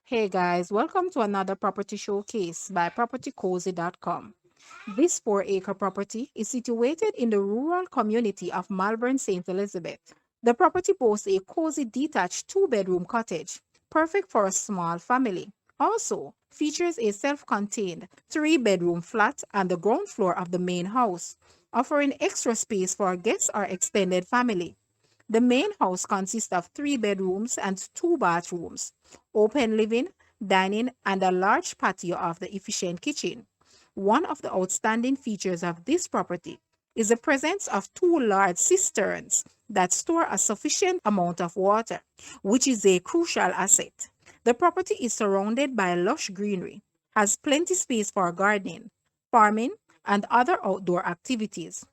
Hey guys, welcome to another property showcase by propertycozy.com. This 4-acre property is situated in the rural community of Malvern, St. Elizabeth. The property boasts a cozy detached 2-bedroom cottage, perfect for a small family. Also, features a self-contained 3-bedroom flat on the ground floor of the main house, offering extra space for guests or extended family. The main house consists of 3 bedrooms and 2 bathrooms, open living, dining, and a large patio of the efficient kitchen. One of the outstanding features of this property is the presence of 2 large cisterns that store a sufficient amount of water, which is a crucial asset. The property is surrounded by lush greenery, has plenty space for gardening, farming, and other outdoor activities,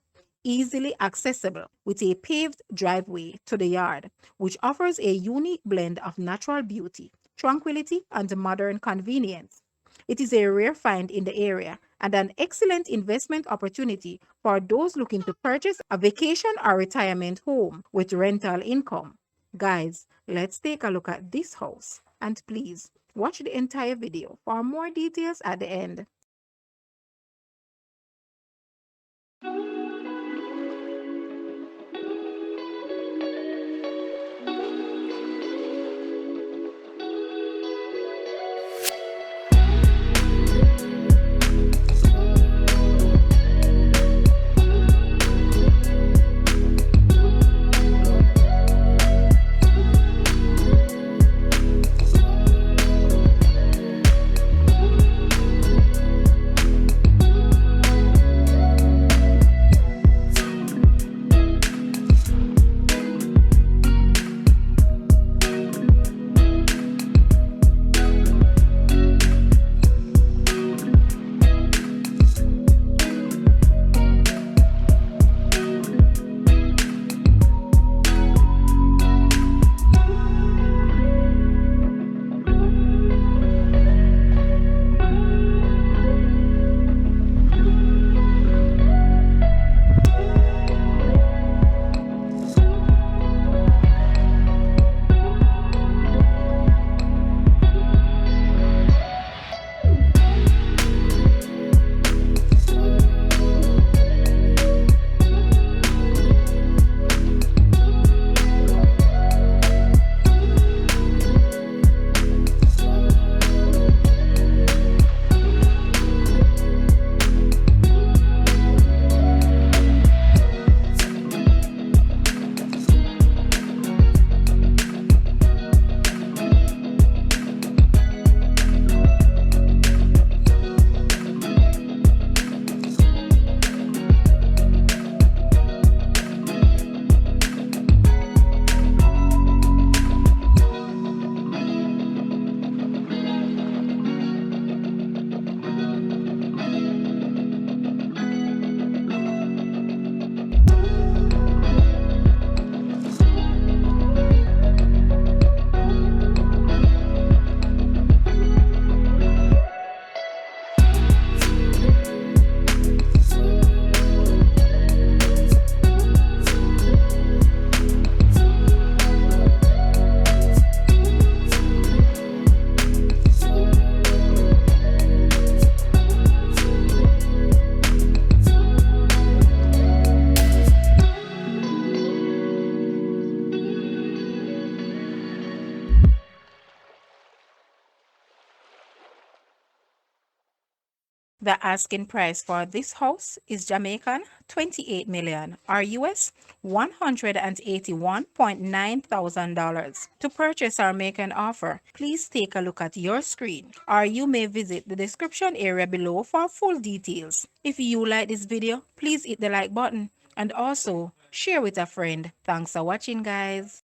easily accessible with a paved driveway to the yard, which offers a unique blend of natural beauty, tranquility, and modern convenience. It is a rare find in the area and an excellent investment opportunity for those looking to purchase a vacation or retirement home with rental income. Guys, let's take a look at this house and please watch the entire video for more details at the end. The asking price for this house is Jamaican 28 million or US $181.9 thousand. To purchase or make an offer, please take a look at your screen or you may visit the description area below for full details. If you like this video, please hit the like button and also share with a friend. Thanks for watching, guys.